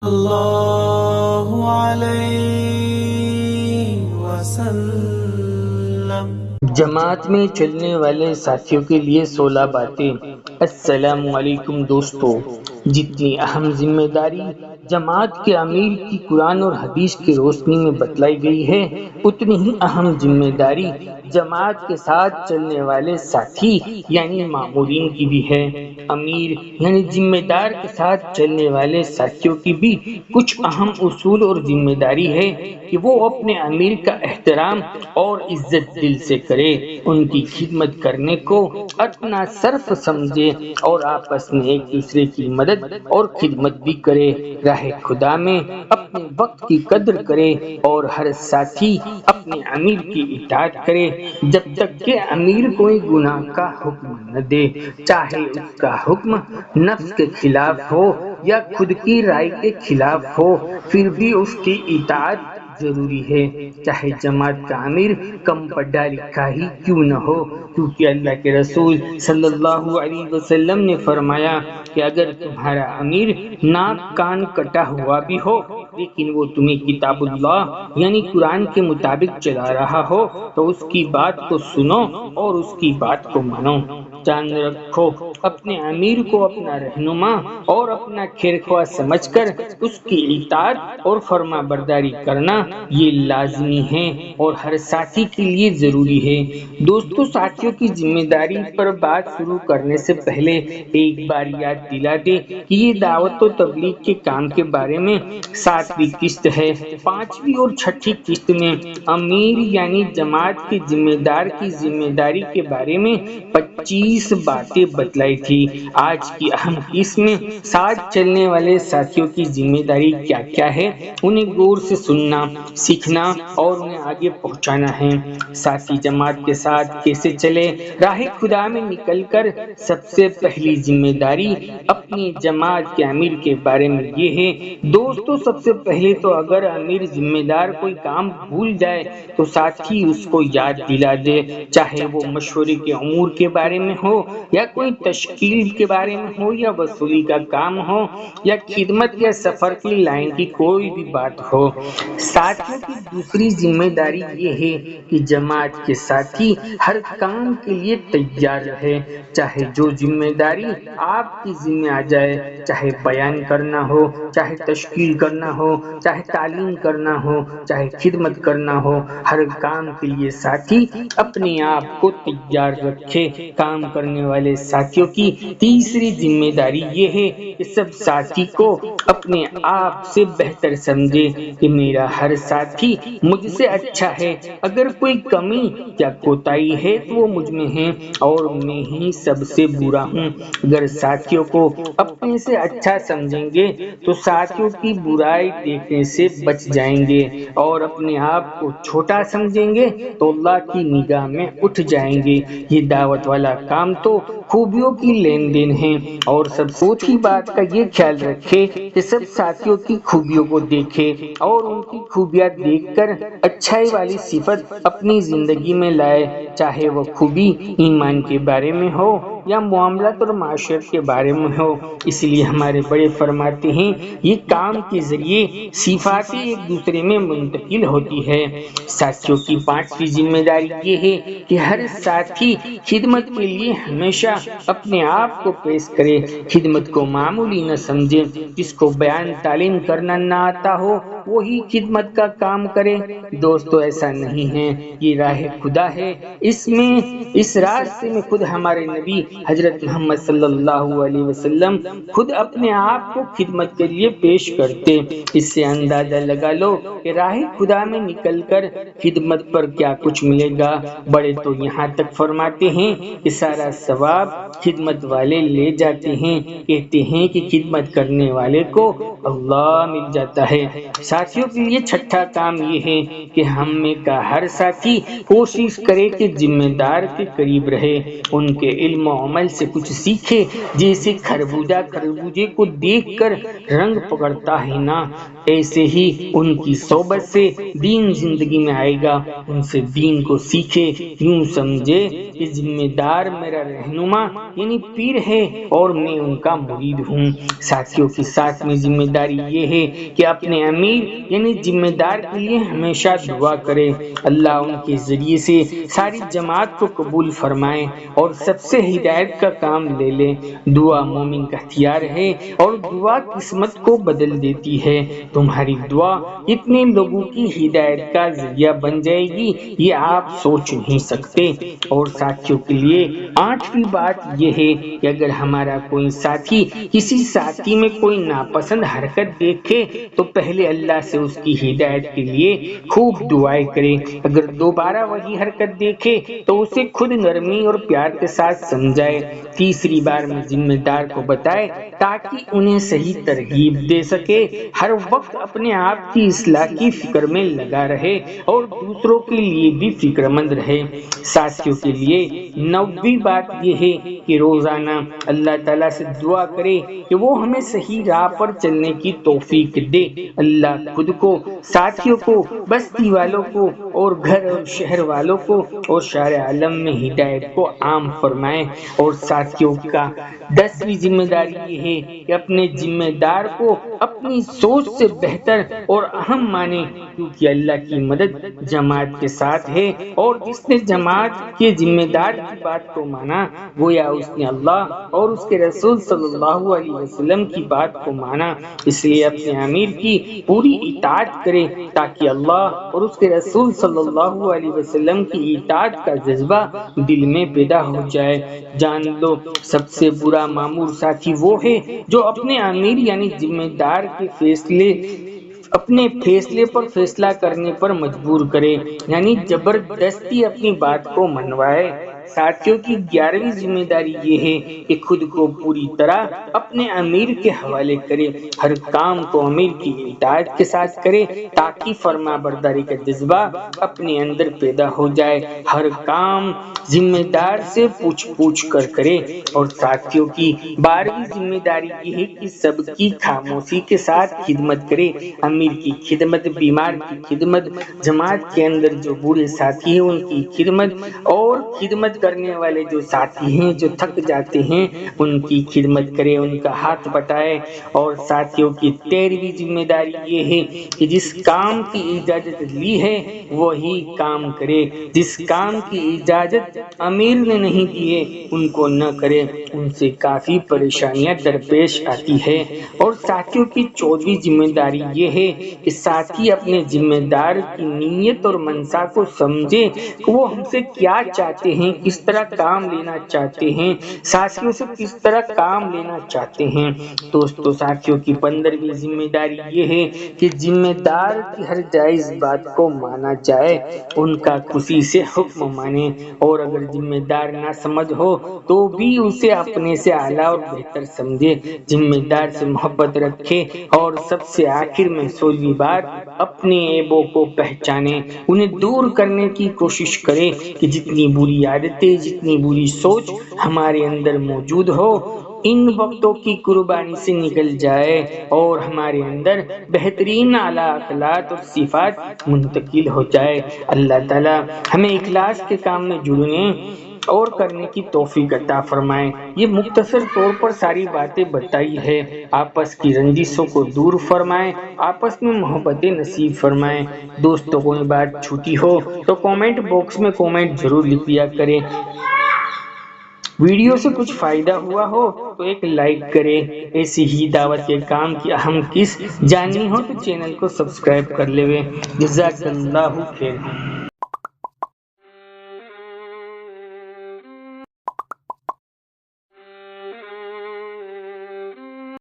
اللہ علیہ وسلم۔ جماعت میں چلنے والے ساتھیوں کے لیے 16 باتیں۔ السلام علیکم دوستو، جتنی اہم ذمہ داری جماعت کے امیر کی قرآن اور حدیث کی روشنی میں بتلائی گئی ہے، اتنی ہی اہم ذمہ داری جماعت کے ساتھ چلنے والے ساتھی یعنی مامورین کی بھی ہے۔ امیر یعنی ذمہ دار کے ساتھ چلنے والے ساتھیوں کی بھی کچھ اہم اصول اور ذمہ داری ہے کہ وہ اپنے امیر کا احترام اور عزت دل سے کرے، ان کی خدمت کرنے کو اپنا صرف سمجھے اور آپس میں ایک دوسرے کی مدد اور خدمت بھی کرے، راہ خدا میں اپنے وقت کی قدر کرے اور ہر ساتھی اپنے امیر کی اطاعت کرے جب تک کہ امیر کوئی گناہ کا حکم نہ دے، چاہے اس کا حکم نفس کے خلاف ہو یا خود کی رائے کے خلاف ہو، پھر بھی اس کی اطاعت ضروری ہے، چاہے جماعت کا امیر کم پڑھا لکھا ہی کیوں نہ ہو، کیونکہ اللہ کے رسول صلی اللہ علیہ وسلم نے فرمایا کہ اگر تمہارا امیر ناک کان کٹا ہوا بھی ہو لیکن وہ تمہیں کتاب اللہ یعنی قرآن کے مطابق چلا رہا ہو تو اس کی بات کو سنو اور اس کی بات کو مانو۔ جان رکھو، اپنے امیر کو اپنا رہنما اور اپنا خیرخواہ سمجھ کر اس کی اطاعت اور فرما برداری کرنا یہ لازمی ہے اور ہر ساتھی کے لیے ضروری ہے۔ دوستو، ساتھیوں کی ذمہ داری پر بات شروع کرنے سے پہلے ایک بار یاد دلا دے کہ یہ دعوت و تبلیغ کے کام کے بارے میں 7ویں قسط ہے۔ 5ویں اور 6ٹھی قسط میں امیر یعنی جماعت کے ذمہ دار کی ذمہ داری کے بارے میں 25 باتیں بتلائی تھی۔ آج کی اہم قسط میں ساتھ چلنے والے ساتھیوں کی ذمہ داری کیا کیا ہے، انہیں غور سے سننا، سیکھنا اور انہیں آگے پہنچانا ہے۔ ساتھی جماعت کے ساتھ کیسے چلے؟ راہ خدا میں نکل کر سب سے پہلی ذمہ داری اپنی جماعت کے امیر کے بارے میں یہ ہے۔ دوستو، سب سے پہلے تو اگر امیر ذمہ دار کوئی کام بھول جائے تو ساتھی اس کو یاد دلا دے، چاہے وہ مشورے کے امور کے بارے میں ہو یا کوئی تشکیل کے بارے میں ہو یا وصولی کا کام ہو یا خدمت یا سفر کی لائن کی کوئی بھی بات ہو۔ ساتھیوں کی دوسری ذمہ داری یہ ہے کہ جماعت کے ساتھی ہر کام کے لیے تیار رہے، چاہے جو ذمہ داری آپ کی ذمہ آ جائے، چاہے بیان کرنا ہو، چاہے تشکیل کرنا ہو، چاہے تعلیم کرنا ہو، چاہے خدمت کرنا ہو، ہر کام کے لیے ساتھی اپنے آپ کو تیار رکھے۔ کام کرنے والے ساتھیوں کی تیسری ذمہ داری یہ ہے کہ سب ساتھی کو اپنے آپ سے بہتر سمجھے کہ میرا ہر ساتھی مجھ سے اچھا ہے، اگر کوئی کمی یا کوتاہی ہے تو وہ مجھ میں ہے اور میں ہی سب سے برا ہوں۔ اگر ساتھیوں کو اپنے سے اچھا سمجھیں گے تو ساتھیوں کی برائی دیکھنے سے بچ جائیں گے اور اپنے آپ کو چھوٹا سمجھیں گے تو اللہ کی نگاہ میں اٹھ جائیں گے۔ یہ دعوت والا کام تو خوبیوں کی لین دین ہے اور سب چوتھی بات کا یہ خیال رکھے کہ سب ساتھیوں کی خوبیوں کو دیکھے اور ان کی خوبیاں دیکھ کر اچھائی والی صفت اپنی زندگی میں لائے، چاہے وہ خوبی ایمان کے بارے میں ہو یا معاملات اور معاشرت کے بارے میں ہو۔ اس لیے ہمارے بڑے فرماتے ہیں یہ کام کے ذریعے صفاتیں ایک دوسرے میں منتقل ہوتی ہے۔ ساتھیوں کی 5ویں ذمہ داری یہ ہے کہ ہر ساتھی خدمت کے لیے ہمیشہ اپنے آپ کو پیش کرے، خدمت کو معمولی نہ سمجھے۔ جس کو بیان تعلیم کرنا نہ آتا ہو وہی خدمت کا کام کرے۔ دوستو، ایسا نہیں ہے، یہ راہ خدا ہے، اس راستے میں خود ہمارے نبی حضرت محمد صلی اللہ علیہ وسلم خود اپنے آپ کو خدمت کے لیے پیش کرتے۔ اس سے اندازہ لگا لو کہ راہ خدا میں نکل کر خدمت پر کیا کچھ ملے گا۔ بڑے تو یہاں تک فرماتے ہیں کہ سارا ثواب خدمت والے لے جاتے ہیں، کہتے ہیں کہ خدمت کرنے والے کو اللہ مل جاتا ہے۔ ساتھیوں کے لیے چھٹا کام یہ ہے کہ ہم میں کا ہر ساتھی کوشش کرے کہ ذمہ دار کے قریب رہے، ان کے علم و عمل سے کچھ سیکھے۔ جیسے خربوجے کو دیکھ کر رنگ پکڑتا ہے نا، ایسے ہی ان کی صحبت سے دین زندگی میں آئے گا، ان سے دین کو سیکھے۔ یوں سمجھے کہ ذمہ دار میرا رہنما یعنی پیر ہے اور میں ان کا مرید ہوں۔ ساتھیوں کے ساتھ میں ذمہ داری یہ ہے کہ اپنے امیر یعنی ذمہ دار کے لیے ہمیشہ دعا کرے، اللہ ان کے ذریعے سے ساری جماعت کو قبول فرمائے اور سب سے ہدایت کا کام لے لے۔ دعا مومن کا ہتھیار ہے اور دعا قسمت کو بدل دیتی ہے۔ تمہاری دعا کتنے لوگوں کی ہدایت کا ذریعہ بن جائے گی یہ آپ سوچ نہیں سکتے۔ اور ساتھیوں کے لیے 8ویں بات یہ ہے کہ اگر ہمارا کوئی ساتھی کسی ساتھی میں کوئی ناپسند حرکت دیکھے تو پہلے اللہ سے اس کی ہدایت کے لیے خوب دعائیں کرے۔ اگر دوبارہ وہی حرکت دیکھے تو اسے خود نرمی اور پیار کے ساتھ سمجھائے، تیسری بار میں ذمہ دار کو بتائے تاکہ انہیں صحیح ترغیب دے سکے، ہر وقت اپنے آپ کی اصلاح کی فکر میں لگا رہے اور دوسروں کے لیے بھی فکر مند رہے۔ ساتھیوں کے لیے 9ویں بات یہ ہے کہ روزانہ اللہ تعالیٰ سے دعا کرے کہ وہ ہمیں صحیح راہ پر چلنے کی توفیق دے۔ اللہ خود کو، ساتھیوں کو، بستی والوں کو اور گھر اور شہر والوں کو اور سارے عالم میں ہدایت کو عام فرمائے۔ اور ساتھیوں کا 10ویں ذمہ داری یہ ہے کہ اپنے ذمہ دار کو اپنی سوچ سے بہتر اور اہم مانے، کیونکہ اللہ کی مدد جماعت کے ساتھ ہے، اور جس نے جماعت کے ذمہ دار کی بات کو مانا گویا اس نے اللہ اور اس کے رسول صلی اللہ علیہ وسلم کی بات کو مانا۔ اس لیے اپنے امیر کی پوری اطاعت کرے تاکہ اللہ اور اس کے رسول صلی اللہ علیہ وسلم کی اطاعت کا جذبہ دل میں پیدا ہو جائے۔ جان لو سب سے برا مامور ساتھی وہ ہے جو اپنے امیر یعنی ذمہ دار کے اپنے فیصلے پر فیصلہ کرنے پر مجبور کرے، یعنی زبردستی اپنی بات کو منوائے۔ ساتھیوں کی 11ویں ذمہ داری یہ ہے کہ خود کو پوری طرح اپنے امیر کے حوالے کرے، ہر کام کو امیر کی اطاعت کے ساتھ کرے تاکہ فرما برداری کا جذبہ اپنے اندر پیدا ہو جائے، ہر کام ذمہ دار سے پوچھ کر کرے۔ اور ساتھیوں کی 12ویں ذمہ داری یہ ہے کہ سب کی خاموشی کے ساتھ خدمت کرے، امیر کی خدمت، بیمار کی خدمت، جماعت کے اندر جو بوڑھے ساتھی ہیں ان کی خدمت، اور خدمت کرنے والے جو ساتھی ہیں جو تھک جاتے ہیں ان کی خدمت کرے، ان کا ہاتھ بٹائے۔ اور ساتھیوں کی 13ویں ذمہ داری یہ ہے کہ جس کام کی اجازت لی ہے وہی کام کرے، جس کام کی اجازت امیر نے نہیں دی ہے ان کو نہ کرے، ان سے کافی پریشانیاں درپیش آتی ہے۔ اور ساتھیوں کی 14ویں ذمہ داری یہ ہے کہ ساتھی اپنے ذمہ دار کی نیت اور منشا کو سمجھے کہ وہ ہم سے کیا چاہتے ہیں، کس طرح کام لینا چاہتے ہیں، ساتھیوں سے کس طرح کام لینا چاہتے ہیں۔ دوستو ساتھیوں کی 15ویں ذمہ داری یہ ہے کہ ذمہ دار کی ہر جائز بات کو مانا جائے، ان کا خوشی سے حکم مانے، اور اگر ذمہ دار نہ سمجھ ہو تو بھی اسے اپنے سے اعلیٰ اور بہتر سمجھے، ذمہ دار سے محبت رکھے، اور سب سے آخر میں 16ویں بات اپنے عیبوں کو پہچانے، انہیں دور کرنے کی کوشش کرے کہ جتنی بری عادتیں، جتنی بری سوچ ہمارے اندر موجود ہو ان وقتوں کی قربانی سے نکل جائے اور ہمارے اندر بہترین اعلیٰ اخلاق اور صفات منتقل ہو جائے۔ اللہ تعالیٰ ہمیں اخلاص کے کام میں جڑنے اور کرنے کی توفیق عطا فرمائے۔ یہ مختصر طور پر ساری باتیں بتائی ہے، آپس کی رنجشوں کو دور فرمائے، آپس میں محبت نصیب فرمائے۔ دوستوں کو یہ بات چھوٹی ہو تو کامنٹ باکس میں کامنٹ ضرور لکھ دیا کریں۔ ویڈیو سے کچھ فائدہ ہوا ہو تو ایک لائک کریں۔ ایسی ہی دعوت کے کام کی اہم قسط جاننی ہو تو چینل کو سبسکرائب کر لیں۔ جزاک اللہ خیر۔